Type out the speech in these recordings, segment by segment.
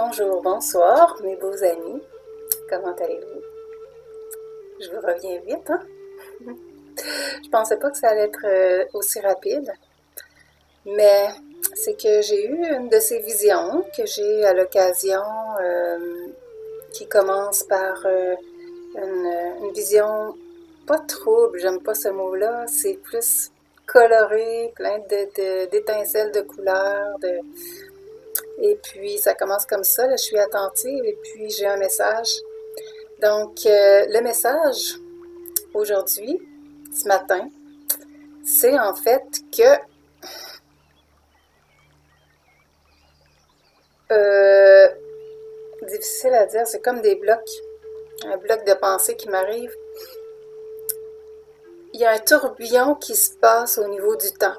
Bonjour, bonsoir, mes beaux amis. Comment allez-vous? Je vous reviens vite, hein? Je pensais pas que ça allait être aussi rapide, mais c'est que j'ai eu une de ces visions que j'ai à l'occasion qui commence par une vision pas trouble, j'aime pas ce mot-là, c'est plus coloré, plein d'étincelles de couleurs, et puis ça commence comme ça, là, je suis attentive et puis j'ai un message. Donc, le message aujourd'hui, ce matin, c'est en fait que euh, difficile à dire, c'est comme des blocs, un bloc de pensée qui m'arrive. Il y a un tourbillon qui se passe au niveau du temps,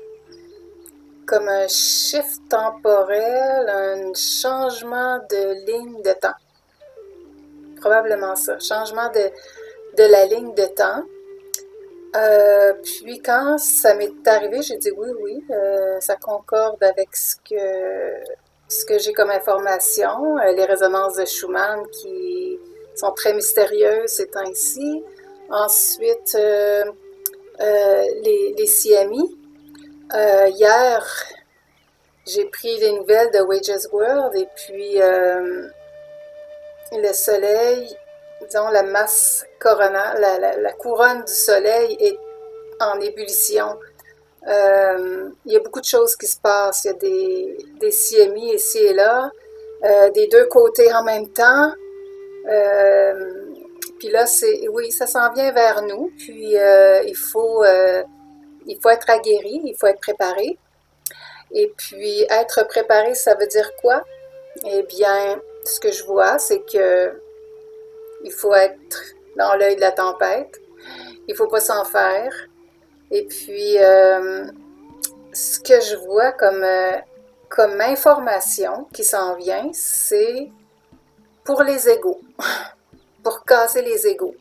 comme un shift temporel, un changement de ligne de temps. Probablement ça, changement de la ligne de temps. Puis quand ça m'est arrivé, j'ai dit oui, oui, ça concorde avec ce que j'ai comme information, les résonances de Schumann qui sont très mystérieuses ces temps-ci. Ensuite, les CMI. Hier, j'ai pris les nouvelles de Wages World et puis le soleil, disons la masse coronale, la couronne du soleil est en ébullition. Il y a beaucoup de choses qui se passent. Il y a des CMI ici et là, des deux côtés en même temps. Puis là, oui, ça s'en vient vers nous. Puis il faut être aguerri, il faut être préparé. Et puis être préparé, ça veut dire quoi? Eh bien, ce que je vois, c'est que il faut être dans l'œil de la tempête. Il faut pas s'en faire. Et puis, ce que je vois comme information qui s'en vient, c'est pour les égos, pour casser les égos.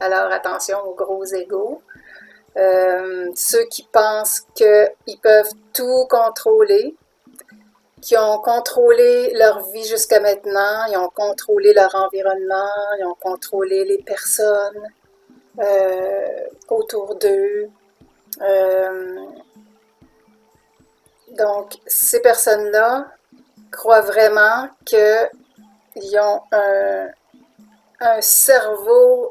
Alors, attention aux gros égos. Ceux qui pensent qu'ils peuvent tout contrôler, qui ont contrôlé leur vie jusqu'à maintenant, ils ont contrôlé leur environnement, ils ont contrôlé les personnes autour d'eux. Donc, ces personnes-là croient vraiment qu'ils ont un cerveau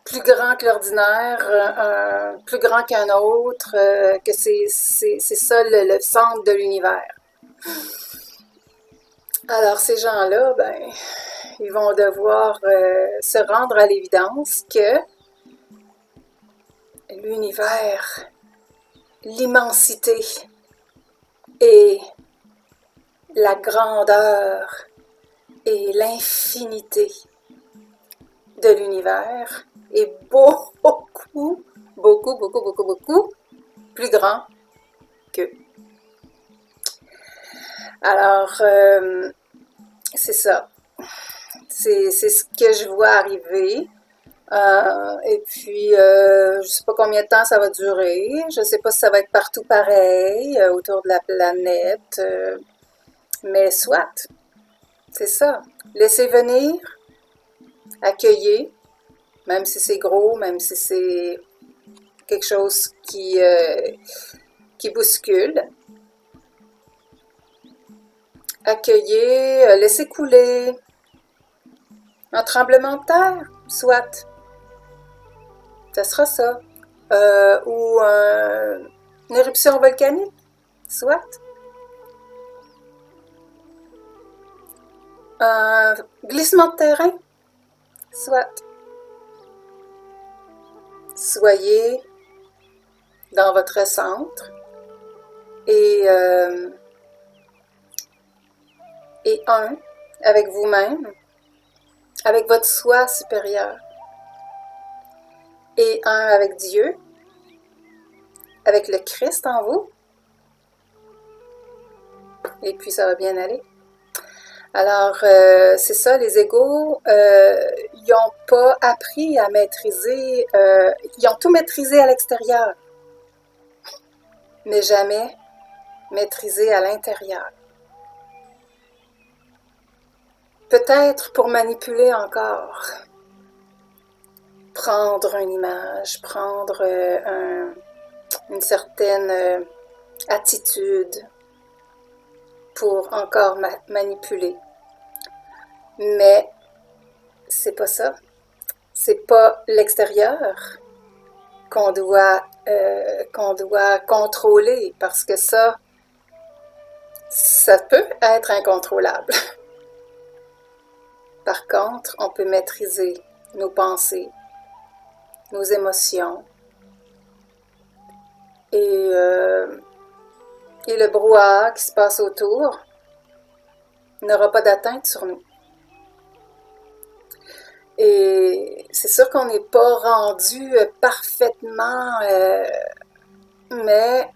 plus grand que l'ordinaire, plus grand qu'un autre, que c'est ça le centre de l'univers. Alors, ces gens-là, ben, ils vont devoir se rendre à l'évidence que l'univers, l'immensité et la grandeur et l'infinité de l'univers est beaucoup, beaucoup, beaucoup, beaucoup, beaucoup plus grand qu'eux. Alors, c'est ça. C'est ce que je vois arriver. Et puis, je ne sais pas combien de temps ça va durer. Je ne sais pas si ça va être partout pareil autour de la planète. Mais soit, c'est ça. Laissez venir, accueillir, même si c'est gros, même si c'est quelque chose qui bouscule. Accueillez, laissez couler. Un tremblement de terre, soit. Ça sera ça. Ou une éruption volcanique, soit. Un glissement de terrain, soit. Soyez dans votre centre et un avec vous-même, avec votre soi supérieur, et un avec Dieu, avec le Christ en vous, et puis ça va bien aller. Alors, c'est ça, les égos, ils n'ont pas appris à maîtriser, ils ont tout maîtrisé à l'extérieur, mais jamais maîtriser à l'intérieur. Peut-être pour manipuler encore. Prendre une image, prendre une certaine attitude pour encore manipuler. Mais c'est pas ça. C'est pas l'extérieur qu'on doit contrôler, parce que ça peut être incontrôlable. Par contre, on peut maîtriser nos pensées, nos émotions et le brouhaha qui se passe autour n'aura pas d'atteinte sur nous. Et c'est sûr qu'on n'est pas rendu parfaitement, mais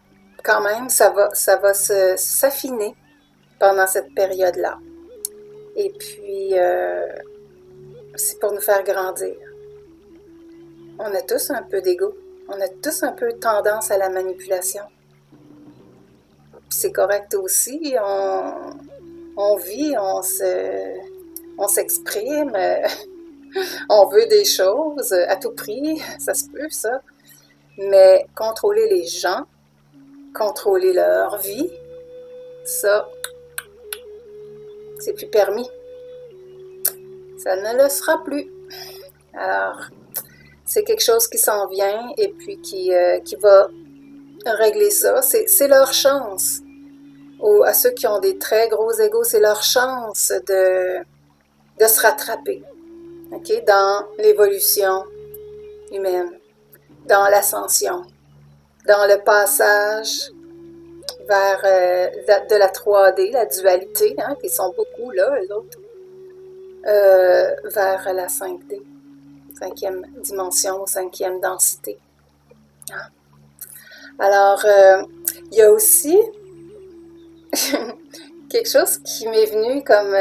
quand même, ça va s'affiner pendant cette période-là. Et puis, c'est pour nous faire grandir. On a tous un peu d'ego. On a tous un peu tendance à la manipulation. C'est correct aussi. On vit, on s'exprime. On veut des choses à tout prix, ça se peut ça, mais contrôler les gens, contrôler leur vie, ça, c'est plus permis. Ça ne le sera plus. Alors, c'est quelque chose qui s'en vient et puis qui va régler ça. C'est leur chance. À ceux qui ont des très gros égos, c'est leur chance de se rattraper. Okay, dans l'évolution humaine, dans l'ascension, dans le passage vers de la 3D, la dualité, hein, qui sont beaucoup là, eux autres, vers la 5D, 5e dimension, 5e densité. Hein. Alors, il y a aussi quelque chose qui m'est venu comme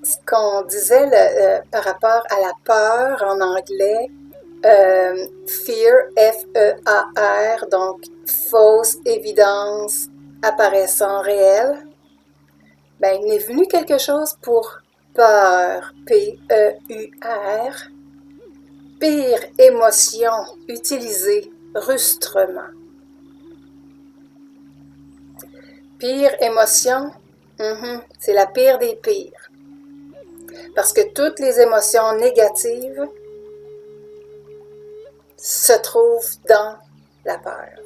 ce qu'on disait par rapport à la peur en anglais, fear, F-E-A-R, donc fausse évidence apparaissant réelle. Ben, il m'est venu quelque chose pour peur, P-E-U-R, pire émotion utilisée rustrement. Pire émotion, c'est la pire des pires. Parce que toutes les émotions négatives se trouvent dans la peur.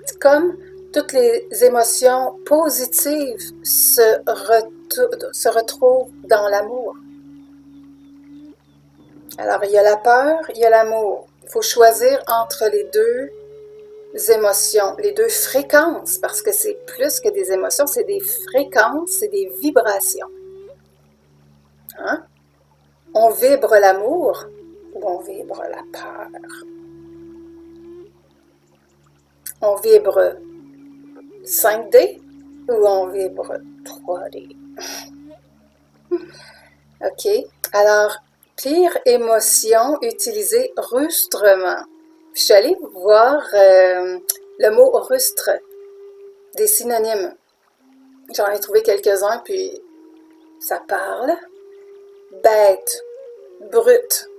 C'est comme toutes les émotions positives se retrouvent dans l'amour. Alors, il y a la peur, il y a l'amour. Il faut choisir entre les deux émotions, les deux fréquences, parce que c'est plus que des émotions, c'est des fréquences, c'est des vibrations. Hein? On vibre l'amour ou on vibre la peur? On vibre 5D ou on vibre 3D? OK. Alors, pire émotion utilisée rustrement. Je suis allée voir le mot rustre, des synonymes. J'en ai trouvé quelques-uns, puis ça parle. Bête, brute,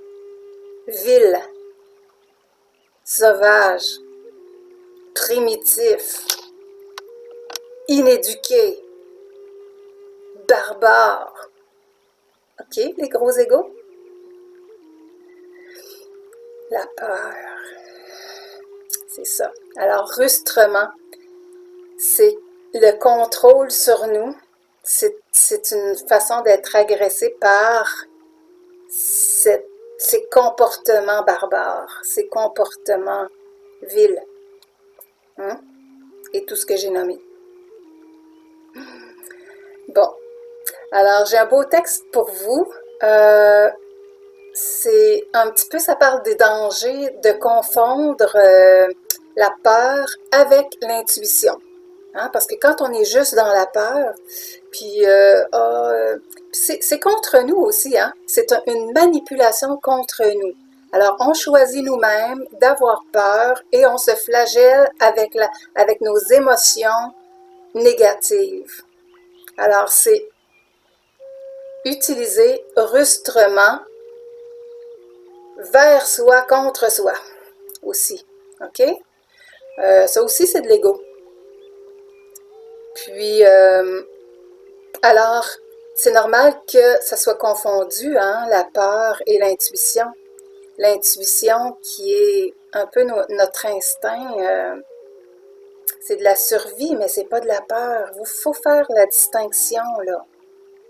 vil, sauvage, primitif, inéduqué, barbare. OK, les gros égos? La peur. C'est ça. Alors, rustrement, c'est le contrôle sur nous. C'est une façon d'être agressé par ces comportements barbares, ces comportements vils. Hein? Et tout ce que j'ai nommé. Bon. Alors, j'ai un beau texte pour vous. C'est un petit peu, ça parle des dangers de confondre la peur avec l'intuition. Hein? Parce que quand on est juste dans la peur, puis c'est contre nous aussi, hein? C'est une manipulation contre nous. Alors, on choisit nous-mêmes d'avoir peur et on se flagelle avec nos émotions négatives. Alors, c'est utiliser rustrement vers soi, contre soi aussi. OK? Ça aussi, c'est de l'ego. Puis, alors, c'est normal que ça soit confondu, hein, la peur et l'intuition. L'intuition qui est un peu notre instinct, c'est de la survie, mais c'est pas de la peur. Il faut faire la distinction, là.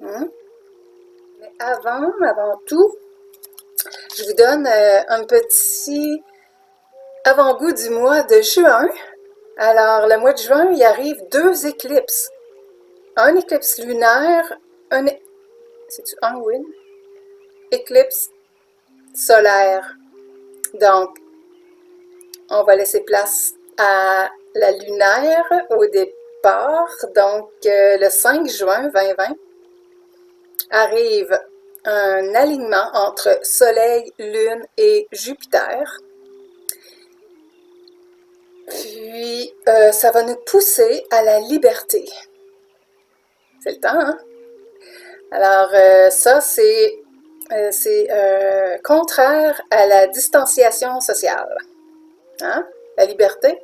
Hein? Mais avant tout, je vous donne un petit avant-goût du mois de juin. Alors, le mois de juin, il arrive 2 éclipses. Un éclipse lunaire, c'est-tu un ou une? Éclipse solaire. Donc, on va laisser place à la lunaire au départ. Donc, le 5 juin 2020 arrive un alignement entre Soleil, Lune et Jupiter. Puis, ça va nous pousser à la liberté. C'est le temps, hein? Alors, ça, c'est contraire à la distanciation sociale. Hein? La liberté.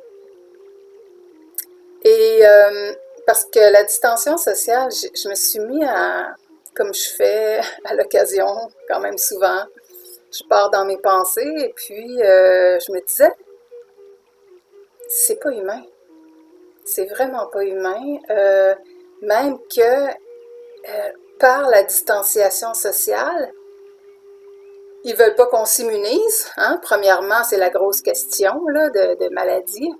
Et parce que la distanciation sociale, je me suis mis à, comme je fais à l'occasion, quand même souvent, je pars dans mes pensées et puis je me disais, c'est pas humain. C'est vraiment pas humain. Même que par la distanciation sociale, ils veulent pas qu'on s'immunise. Hein? Premièrement, c'est la grosse question là, de maladie.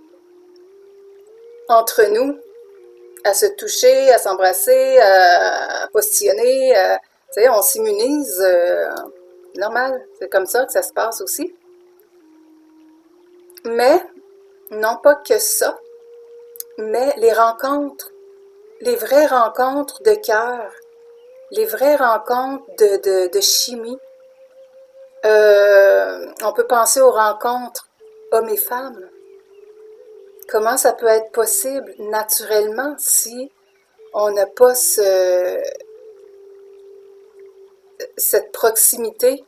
Entre nous, à se toucher, à s'embrasser, à postillonner, tu sais, on s'immunise, normal, c'est comme ça que ça se passe aussi. Mais, non pas que ça, mais les rencontres, les vraies rencontres de cœur, les vraies rencontres de chimie. On peut penser aux rencontres hommes et femmes. Comment ça peut être possible naturellement si on n'a pas cette proximité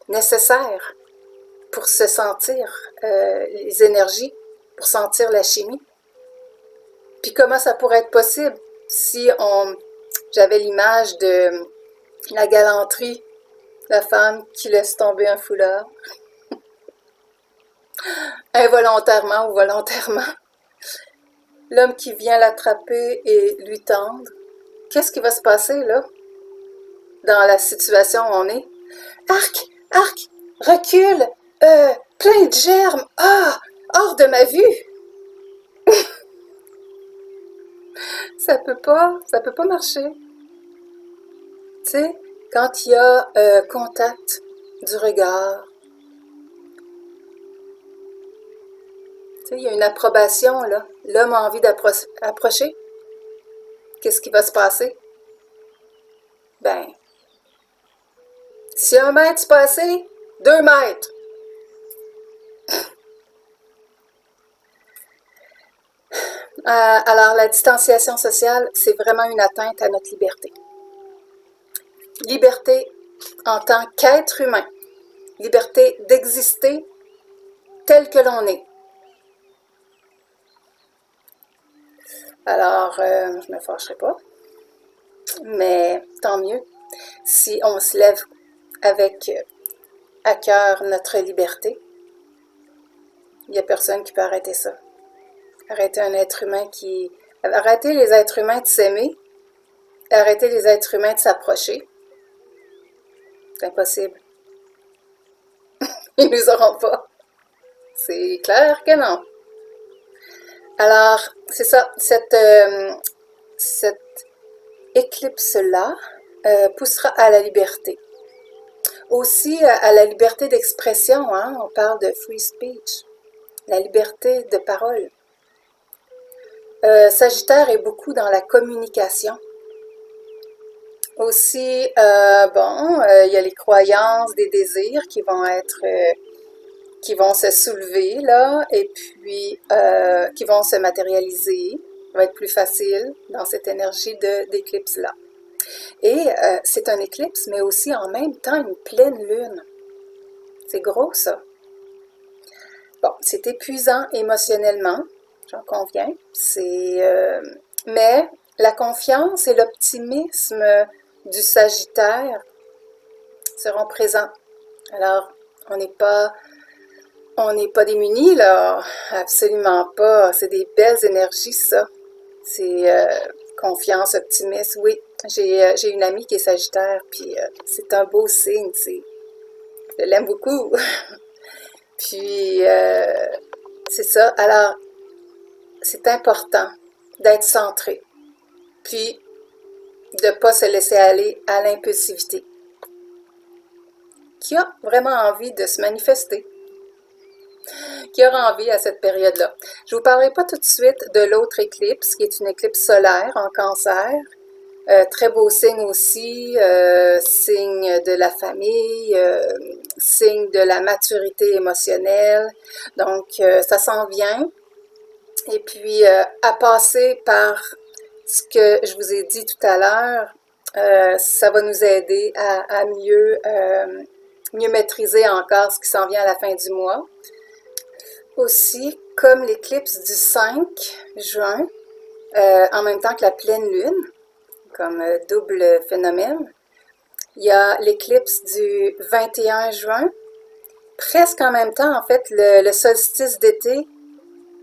nécessaire pour se sentir les énergies, pour sentir la chimie? Puis comment ça pourrait être possible si j'avais l'image de la galanterie, la femme qui laisse tomber un foulard, involontairement ou volontairement, l'homme qui vient l'attraper et lui tendre. Qu'est-ce qui va se passer là, dans la situation où on est? Arc, arc, recule, plein de germes, hors de ma vue. Ça peut pas marcher. Tu sais, quand il y a contact du regard, tu sais, il y a une approbation, là. L'homme a envie d'approcher. Qu'est-ce qui va se passer? Ben, si 1 mètre c'est pas assez, 2 mètres. Alors, la distanciation sociale, c'est vraiment une atteinte à notre liberté. Liberté en tant qu'être humain. Liberté d'exister tel que l'on est. Alors, je ne me fâcherai pas, mais tant mieux si on se lève avec à cœur notre liberté. Il n'y a personne qui peut arrêter ça. Arrêter un être humain arrêter les êtres humains de s'aimer, arrêter les êtres humains de s'approcher. C'est impossible. Ils nous auront pas. C'est clair que non. Alors, c'est ça, cette éclipse-là poussera à la liberté. Aussi à la liberté d'expression, hein? On parle de free speech, la liberté de parole. Sagittaire est beaucoup dans la communication. Aussi, il y a les croyances, des désirs qui vont être qui vont se soulever, là, et puis qui vont se matérialiser. Ça va être plus facile dans cette énergie d'éclipse-là. Et c'est un éclipse, mais aussi en même temps une pleine lune. C'est gros, ça. Bon, c'est épuisant émotionnellement, j'en conviens. Mais la confiance et l'optimisme du Sagittaire seront présents. Alors, on n'est pas démunis, là, absolument pas. C'est des belles énergies, ça. C'est confiance, optimisme, oui. J'ai une amie qui est Sagittaire, puis c'est un beau signe, je l'aime beaucoup. Puis, c'est ça. Alors, c'est important d'être centré, puis de ne pas se laisser aller à l'impulsivité. Qui a vraiment envie de se manifester? Qui aura envie à cette période-là? Je ne vous parlerai pas tout de suite de l'autre éclipse, qui est une éclipse solaire en Cancer. Très beau signe aussi, signe de la famille, signe de la maturité émotionnelle. Donc, ça s'en vient. Et puis, à passer par ce que je vous ai dit tout à l'heure, ça va nous aider à mieux maîtriser encore ce qui s'en vient à la fin du mois. Aussi, comme l'éclipse du 5 juin, en même temps que la pleine lune, comme double phénomène, il y a l'éclipse du 21 juin. Presque en même temps, en fait, le solstice d'été,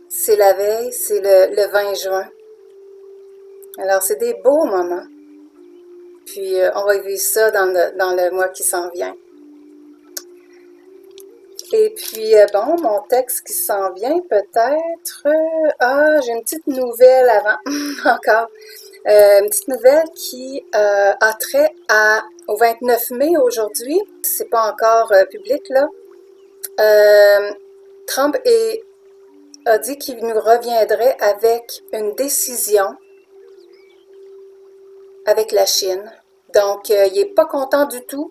c'est la veille, c'est le 20 juin. Alors, c'est des beaux moments. Puis, on va vivre ça dans le mois qui s'en vient. Et puis, bon, mon texte qui s'en vient, peut-être... j'ai une petite nouvelle avant, encore. Une petite nouvelle qui a trait au 29 mai aujourd'hui. C'est pas encore public, là. Trump a dit qu'il nous reviendrait avec une décision avec la Chine. Donc, il n'est pas content du tout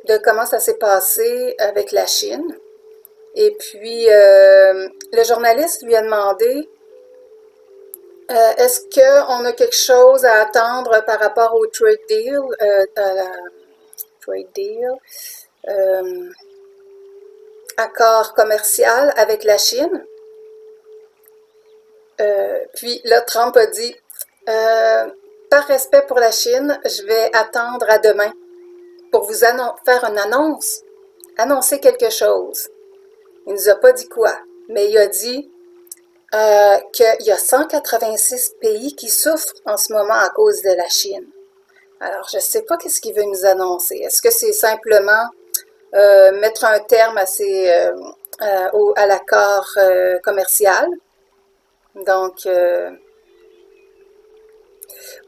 de comment ça s'est passé avec la Chine. Et puis, le journaliste lui a demandé est-ce qu'on a quelque chose à attendre par rapport au trade deal, accord commercial avec la Chine? Puis là, Trump a dit par respect pour la Chine, je vais attendre à demain pour vous faire une annonce, annoncer quelque chose. Il ne nous a pas dit quoi, mais il a dit qu'il y a 186 pays qui souffrent en ce moment à cause de la Chine. Alors, je ne sais pas qu'est-ce qu'il veut nous annoncer. Est-ce que c'est simplement mettre un terme à l'accord commercial? Donc,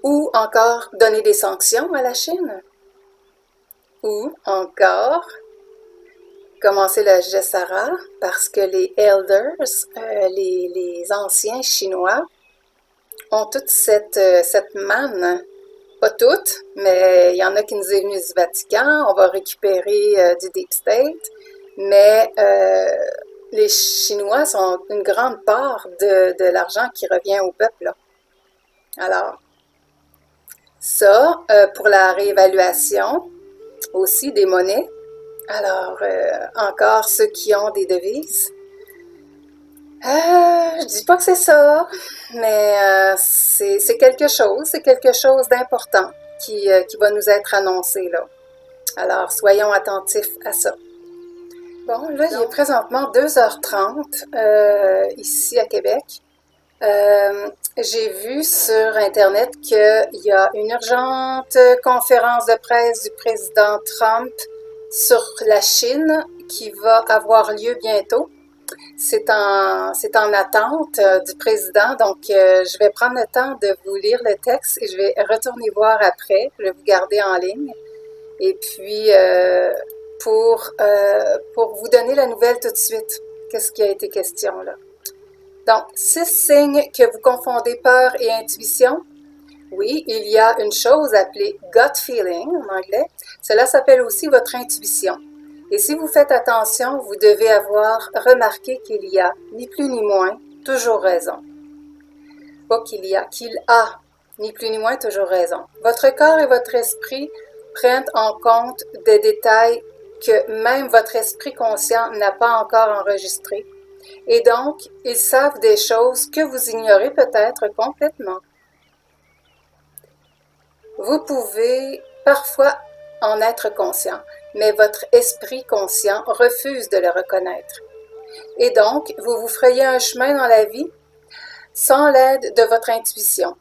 ou encore donner des sanctions à la Chine? Ou encore commencer le Gessara parce que les elders, les anciens chinois, ont toute cette manne, pas toutes, mais il y en a qui nous est venu du Vatican, on va récupérer du Deep State, mais les Chinois sont une grande part de l'argent qui revient au peuple, là. Alors, ça, pour la réévaluation aussi des monnaies. Alors, encore ceux qui ont des devises. Je dis pas que c'est ça, mais c'est quelque chose d'important qui va nous être annoncé là. Alors, soyons attentifs à ça. Bon, là, il est présentement 2h30 ici à Québec. J'ai vu sur Internet qu'il y a une urgente conférence de presse du président Trump sur la Chine qui va avoir lieu bientôt. C'est en attente du président, donc je vais prendre le temps de vous lire le texte et je vais retourner voir après. Je vais vous garder en ligne. Et puis, pour vous donner la nouvelle tout de suite, qu'est-ce qui a été question là? Donc, 6 signes que vous confondez peur et intuition. Oui, il y a une chose appelée gut feeling en anglais. Cela s'appelle aussi votre intuition. Et si vous faites attention, vous devez avoir remarqué qu'il y a, ni plus ni moins, toujours raison. Pas qu'il y a, qu'il a, ni plus ni moins, toujours raison. Votre corps et votre esprit prennent en compte des détails que même votre esprit conscient n'a pas encore enregistrés. Et donc, ils savent des choses que vous ignorez peut-être complètement. Vous pouvez parfois en être conscient, mais votre esprit conscient refuse de le reconnaître. Et donc, vous vous frayez un chemin dans la vie sans l'aide de votre intuition.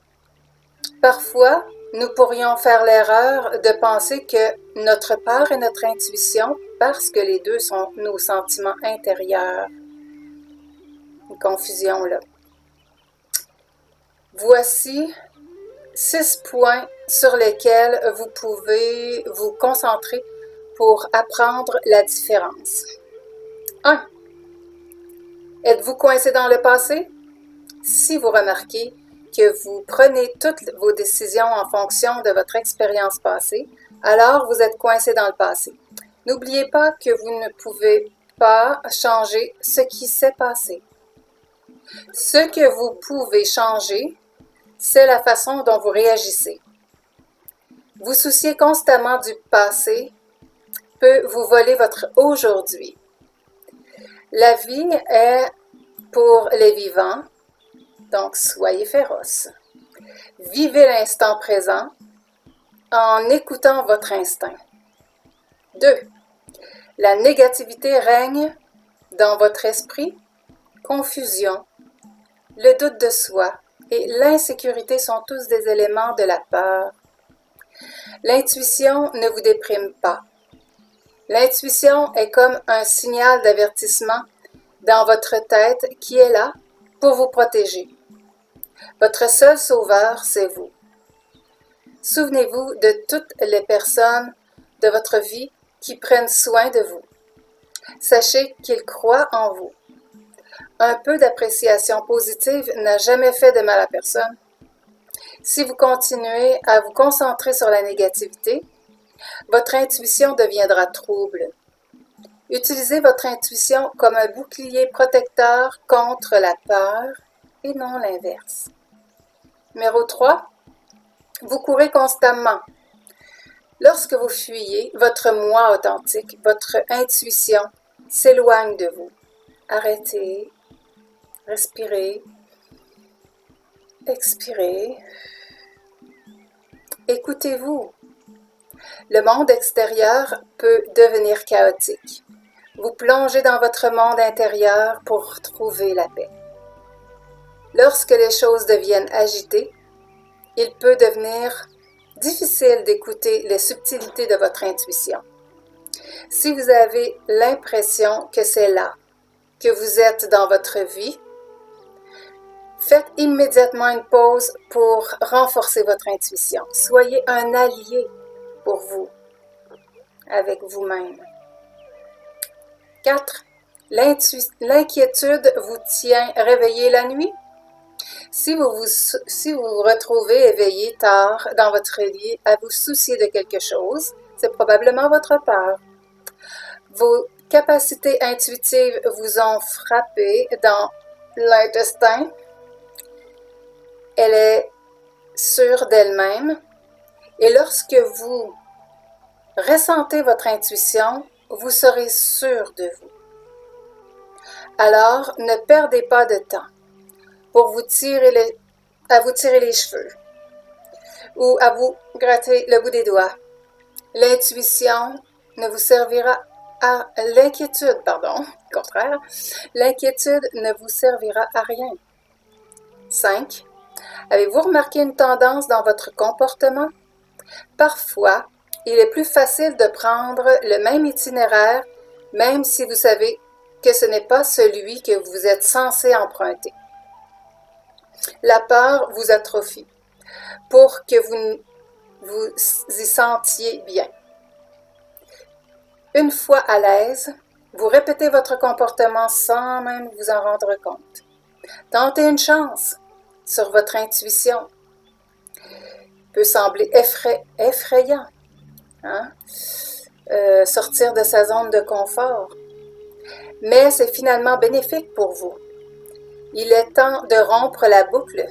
Parfois, nous pourrions faire l'erreur de penser que notre peur est notre intuition parce que les deux sont nos sentiments intérieurs. Une confusion là. Voici 6 points sur lesquels vous pouvez vous concentrer pour apprendre la différence. 1. Êtes-vous coincé dans le passé? Si vous remarquez que vous prenez toutes vos décisions en fonction de votre expérience passée, alors vous êtes coincé dans le passé. N'oubliez pas que vous ne pouvez pas changer ce qui s'est passé. Ce que vous pouvez changer, c'est la façon dont vous réagissez. Vous soucier constamment du passé peut vous voler votre aujourd'hui. La vie est pour les vivants, donc soyez féroces. Vivez l'instant présent en écoutant votre instinct. 2. La négativité règne dans votre esprit, confusion, le doute de soi et l'insécurité sont tous des éléments de la peur. L'intuition ne vous déprime pas. L'intuition est comme un signal d'avertissement dans votre tête qui est là pour vous protéger. Votre seul sauveur, c'est vous. Souvenez-vous de toutes les personnes de votre vie qui prennent soin de vous. Sachez qu'ils croient en vous. Un peu d'appréciation positive n'a jamais fait de mal à personne. Si vous continuez à vous concentrer sur la négativité, votre intuition deviendra trouble. Utilisez votre intuition comme un bouclier protecteur contre la peur et non l'inverse. Numéro 3. Vous courez constamment. Lorsque vous fuyez, votre moi authentique, votre intuition s'éloigne de vous. Arrêtez, respirez, expirez. Écoutez-vous. Le monde extérieur peut devenir chaotique. Vous plongez dans votre monde intérieur pour trouver la paix. Lorsque les choses deviennent agitées, il peut devenir difficile d'écouter les subtilités de votre intuition. Si vous avez l'impression que c'est là, que vous êtes dans votre vie, faites immédiatement une pause pour renforcer votre intuition. Soyez un allié pour vous, avec vous-même. 4. L'inquiétude vous tient réveillé la nuit? Si vous vous retrouvez éveillé tard dans votre lit à vous soucier de quelque chose, c'est probablement votre peur. Vos capacités intuitives vous ont frappé dans l'intestin. Elle est sûre d'elle-même. Et lorsque vous ressentez votre intuition, vous serez sûr de vous. Alors, ne perdez pas de temps pour vous tirer les cheveux ou à vous gratter le bout des doigts. L'intuition ne vous servira à l'inquiétude, contraire, l'inquiétude ne vous servira à rien. 5. Avez-vous remarqué une tendance dans votre comportement? Parfois, il est plus facile de prendre le même itinéraire, même si vous savez que ce n'est pas celui que vous êtes censé emprunter. La peur vous atrophie pour que vous y sentiez bien. Une fois à l'aise, vous répétez votre comportement sans même vous en rendre compte. Tentez une chance sur votre intuition. Peut sembler effrayant. Hein? sortir de sa zone de confort. Mais c'est finalement bénéfique pour vous. Il est temps de rompre la boucle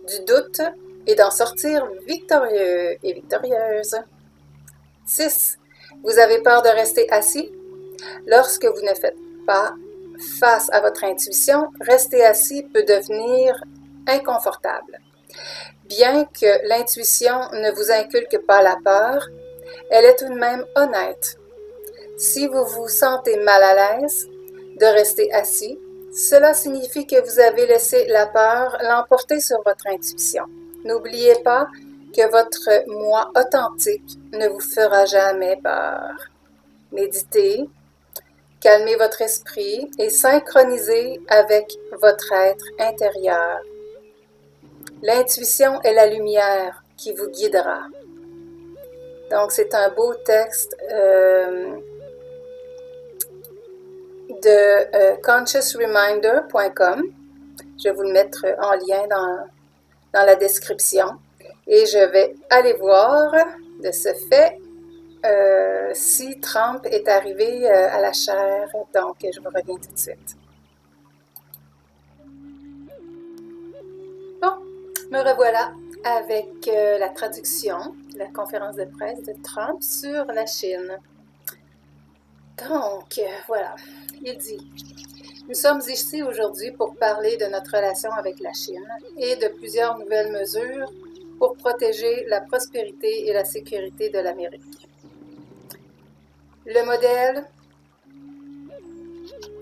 du doute et d'en sortir victorieux et victorieuse. 6. Vous avez peur de rester assis? Lorsque vous ne faites pas face à votre intuition, rester assis peut devenir inconfortable. Bien que l'intuition ne vous inculque pas la peur, elle est tout de même honnête. Si vous vous sentez mal à l'aise de rester assis, cela signifie que vous avez laissé la peur l'emporter sur votre intuition. N'oubliez pas que votre moi authentique ne vous fera jamais peur. Méditez, calmez votre esprit et synchronisez avec votre être intérieur. L'intuition est la lumière qui vous guidera. Donc, c'est un beau texte de consciousreminder.com. Je vais vous le mettre en lien dans la description. Et je vais aller voir de ce fait si Trump est arrivé à la chaire. Donc, je vous reviens tout de suite. Bon, me revoilà avec la traduction, la conférence de presse de Trump sur la Chine. Donc, voilà, il dit: nous sommes ici aujourd'hui pour parler de notre relation avec la Chine et de plusieurs nouvelles mesures pour protéger la prospérité et la sécurité de l'Amérique. Le modèle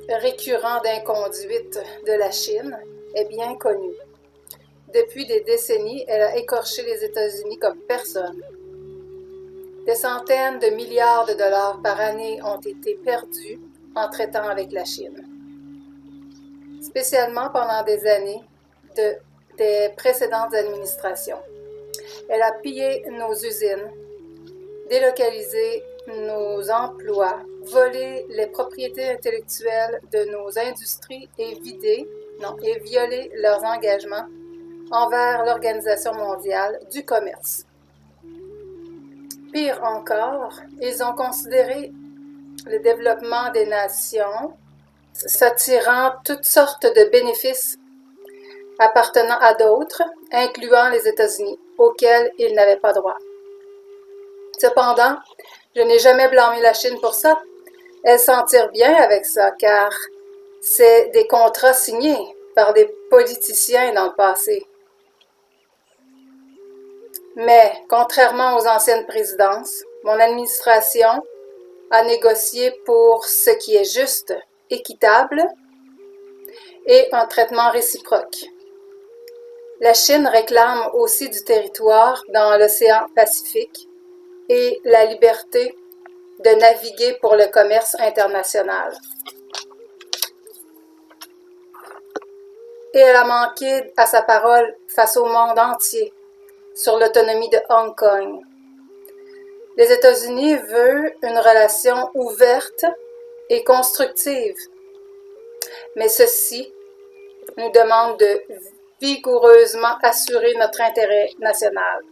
récurrent d'inconduite de la Chine est bien connu. Depuis des décennies, elle a écorché les États-Unis comme personne. Des centaines de milliards de dollars par année ont été perdus en traitant avec la Chine. Spécialement pendant des années des précédentes administrations. Elle a pillé nos usines, délocalisé nos emplois, volé les propriétés intellectuelles de nos industries et violé leurs engagements envers l'Organisation mondiale du commerce. Pire encore, ils ont considéré le développement des nations s'attirant toutes sortes de bénéfices appartenant à d'autres, incluant les États-Unis, auxquels ils n'avaient pas droit. Cependant, je n'ai jamais blâmé la Chine pour ça. Elle s'en tire bien avec ça, car c'est des contrats signés par des politiciens dans le passé. Mais, contrairement aux anciennes présidences, mon administration a négocié pour ce qui est juste, équitable et un traitement réciproque. La Chine réclame aussi du territoire dans l'océan Pacifique et la liberté de naviguer pour le commerce international. Et elle a manqué à sa parole face au monde entier sur l'autonomie de Hong Kong. Les États-Unis veulent une relation ouverte et constructive, mais ceci nous demande de vigoureusement assurer notre intérêt national.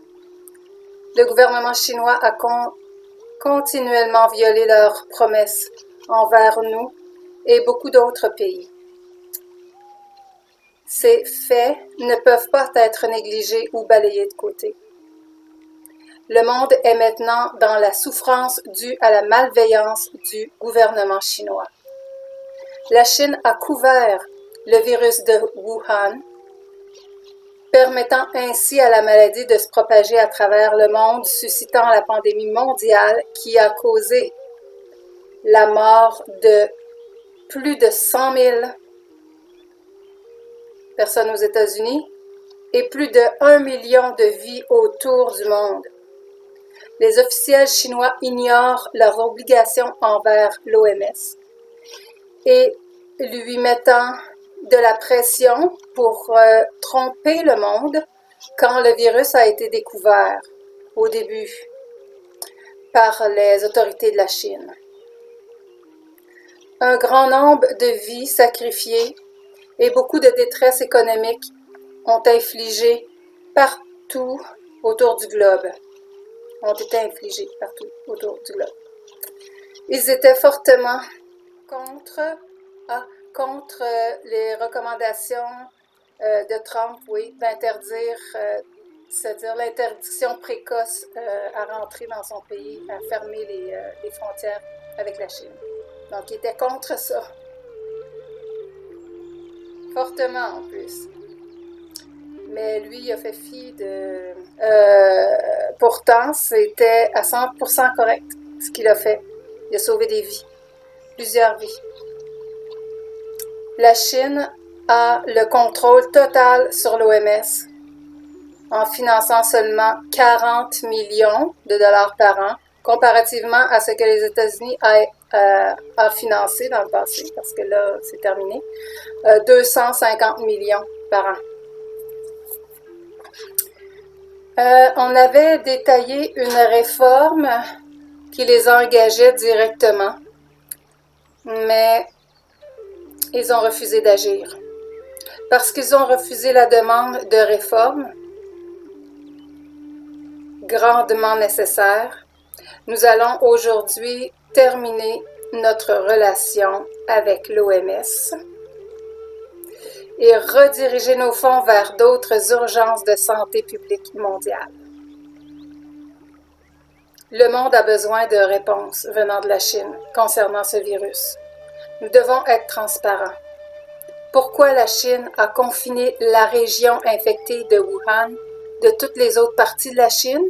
Le gouvernement chinois a continuellement violé leurs promesses envers nous et beaucoup d'autres pays. Ces faits ne peuvent pas être négligés ou balayés de côté. Le monde est maintenant dans la souffrance due à la malveillance du gouvernement chinois. La Chine a couvert le virus de Wuhan, permettant ainsi à la maladie de se propager à travers le monde, suscitant la pandémie mondiale qui a causé la mort de plus de 100 000 personnes aux États-Unis et plus de 1 million de vies autour du monde. Les officiels chinois ignorent leurs obligations envers l'OMS et lui mettant de la pression pour tromper le monde quand le virus a été découvert au début par les autorités de la Chine. Un grand nombre de vies sacrifiées et beaucoup de détresse économique ont été infligées partout autour du globe. Ils étaient fortement contre, contre les recommandations de Trump, oui, d'interdire, c'est-à-dire l'interdiction précoce à rentrer dans son pays, à fermer les frontières avec la Chine. Donc, il était contre ça. Fortement, en plus. Mais lui, il a fait fi de... pourtant, c'était à 100% correct, ce qu'il a fait. Il a sauvé des vies. Plusieurs vies. La Chine a le contrôle total sur l'OMS en finançant seulement 40 millions de dollars par an, comparativement à ce que les États-Unis a financé dans le passé, parce que là, c'est terminé, 250 millions par an. On avait détaillé une réforme qui les engageait directement, mais ils ont refusé d'agir. Parce qu'ils ont refusé la demande de réforme, grandement nécessaire, nous allons aujourd'hui terminer notre relation avec l'OMS et rediriger nos fonds vers d'autres urgences de santé publique mondiale. Le monde a besoin de réponses venant de la Chine concernant ce virus. Nous devons être transparents. Pourquoi la Chine a confiné la région infectée de Wuhan de toutes les autres parties de la Chine?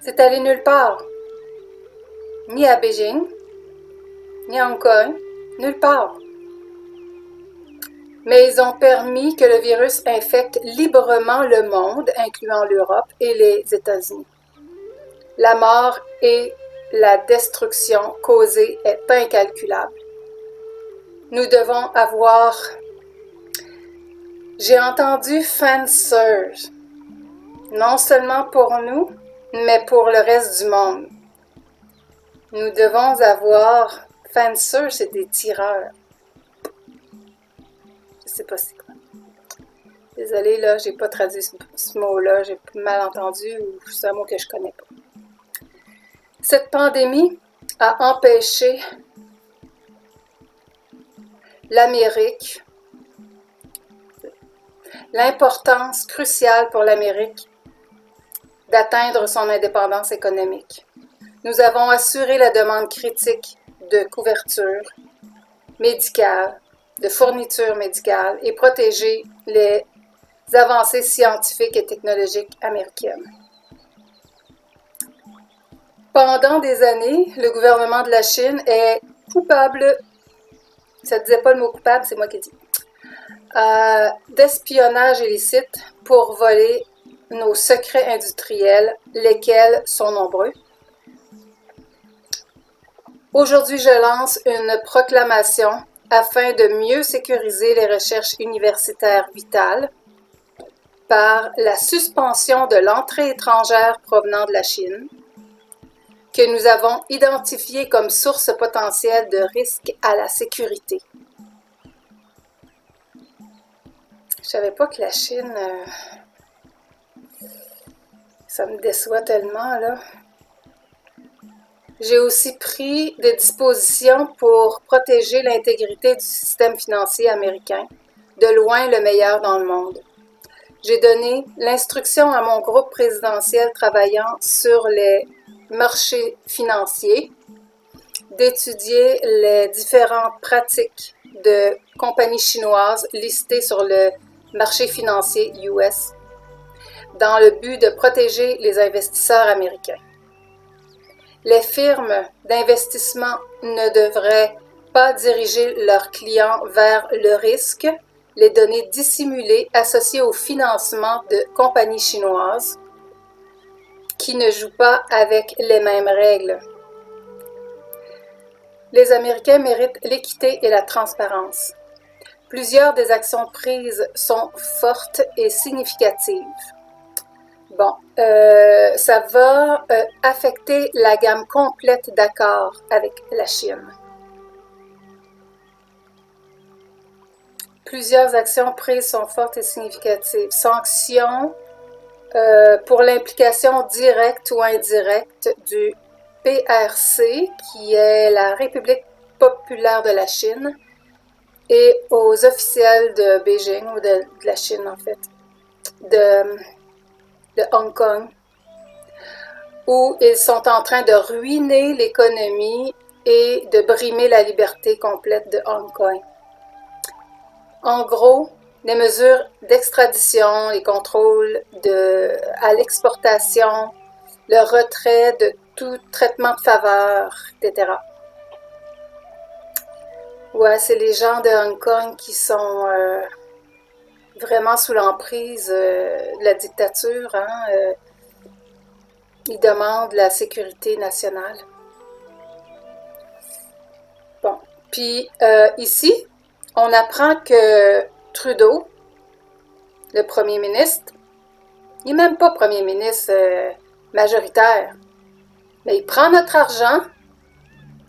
C'est allé nulle part. Ni à Beijing, ni à Hong Kong, nulle part. Mais ils ont permis que le virus infecte librement le monde, incluant l'Europe et les États-Unis. La mort et la destruction causée est incalculable. Nous devons avoir... J'ai entendu Fencers, non seulement pour nous, mais pour le reste du monde. Nous devons avoir... Fencers, c'est des tireurs. Je sais pas c'est quoi. Désolée, là, j'ai pas traduit ce mot-là, j'ai mal entendu ou c'est un mot que je connais pas. Cette pandémie a empêché l'Amérique, l'importance cruciale pour l'Amérique d'atteindre son indépendance économique. Nous avons assuré la demande critique de couverture médicale, de fournitures médicales et protégé les avancées scientifiques et technologiques américaines. Pendant des années, le gouvernement de la Chine est coupable, ça ne disait pas le mot coupable, c'est moi qui dis, d'espionnage illicite pour voler nos secrets industriels, lesquels sont nombreux. Aujourd'hui, je lance une proclamation afin de mieux sécuriser les recherches universitaires vitales par la suspension de l'entrée étrangère provenant de la Chine, que nous avons identifiée comme source potentielle de risque à la sécurité. Je savais pas que la Chine, ça me déçoit tellement, là. J'ai aussi pris des dispositions pour protéger l'intégrité du système financier américain, de loin le meilleur dans le monde. J'ai donné l'instruction à mon groupe présidentiel travaillant sur les marchés financiers d'étudier les différentes pratiques de compagnies chinoises listées sur le marché financier US dans le but de protéger les investisseurs américains. Les firmes d'investissement ne devraient pas diriger leurs clients vers le risque, les données dissimulées associées au financement de compagnies chinoises qui ne jouent pas avec les mêmes règles. Les Américains méritent l'équité et la transparence. Plusieurs des actions prises sont fortes et significatives. Bon, ça va affecter la gamme complète d'accords avec la Chine. Plusieurs actions prises sont fortes et significatives. Sanctions pour l'implication directe ou indirecte du PRC, qui est la République populaire de la Chine, et aux officiels de Beijing, ou de la Chine en fait, de Hong Kong, où ils sont en train de ruiner l'économie et de brimer la liberté complète de Hong Kong. En gros, les mesures d'extradition, les contrôles à l'exportation, le retrait de tout traitement de faveur, etc. Ouais, c'est les gens de Hong Kong qui sont vraiment sous l'emprise de la dictature. Hein, ils demandent la sécurité nationale. Bon, puis ici, on apprend que Trudeau, le premier ministre, il n'est même pas premier ministre majoritaire, mais il prend notre argent,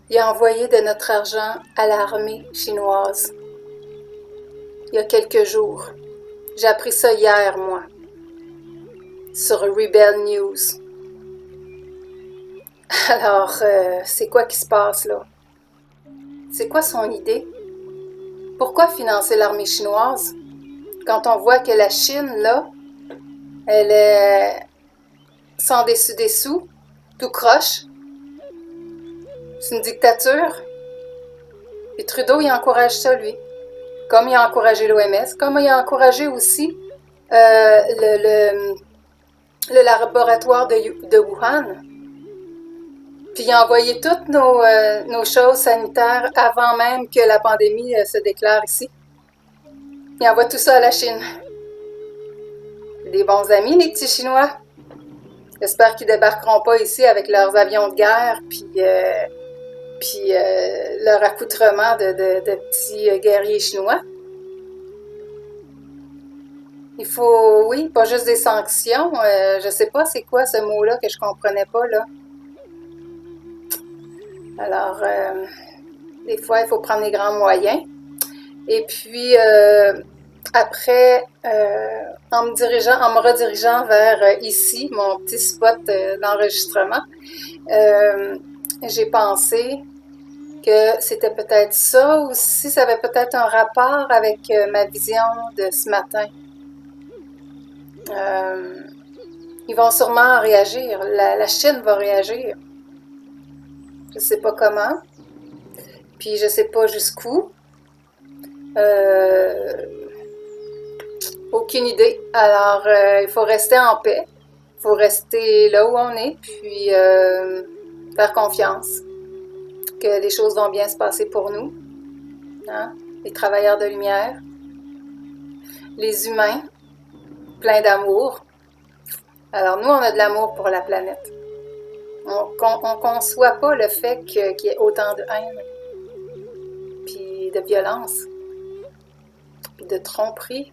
il a envoyé de notre argent à l'armée chinoise il y a quelques jours. J'ai appris ça hier, moi, sur Rebel News. Alors, c'est quoi qui se passe là? C'est quoi son idée? Pourquoi financer l'armée chinoise quand on voit que la Chine, là, elle est sans dessus-dessous, tout croche? C'est une dictature. Et Trudeau, il encourage ça, lui. Comme il a encouragé l'OMS, comme il a encouragé aussi le laboratoire de Wuhan. Puis il a envoyé toutes nos choses sanitaires avant même que la pandémie se déclare ici. Il envoie tout ça à la Chine. Des bons amis, les petits Chinois. J'espère qu'ils ne débarqueront pas ici avec leurs avions de guerre, puis leur accoutrement de petits guerriers chinois. Il faut, oui, pas juste des sanctions. Je sais pas c'est quoi ce mot-là que je comprenais pas, là. Alors, des fois, il faut prendre les grands moyens. Et puis, après, en me redirigeant vers ici, mon petit spot d'enregistrement, j'ai pensé que c'était peut-être ça, ou si ça avait peut-être un rapport avec ma vision de ce matin. Ils vont sûrement réagir. La Chine va réagir. Je sais pas comment, puis je sais pas jusqu'où. Aucune idée. Alors, il faut rester en paix. Il faut rester là où on est, puis faire confiance que les choses vont bien se passer pour nous. Hein? Les travailleurs de lumière, les humains, pleins d'amour. Alors, nous, on a de l'amour pour la planète. On ne conçoit pas le fait qu'il y ait autant de haine, puis de violence, puis de tromperie,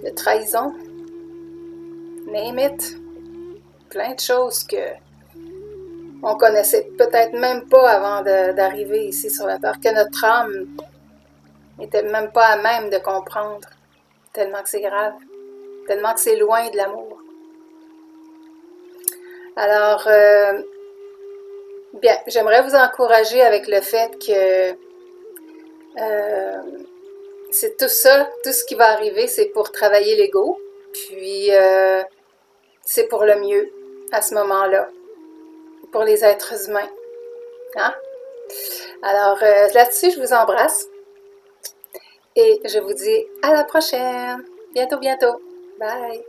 de trahison, name it, plein de choses que on connaissait peut-être même pas avant d'arriver ici sur la Terre, que notre âme n'était même pas à même de comprendre, tellement que c'est grave, tellement que c'est loin de l'amour. Alors, bien, j'aimerais vous encourager avec le fait que c'est tout ça, tout ce qui va arriver, c'est pour travailler l'ego, puis c'est pour le mieux à ce moment-là, pour les êtres humains. Hein? Alors, là-dessus, je vous embrasse et je vous dis à la prochaine. Bientôt, bientôt. Bye!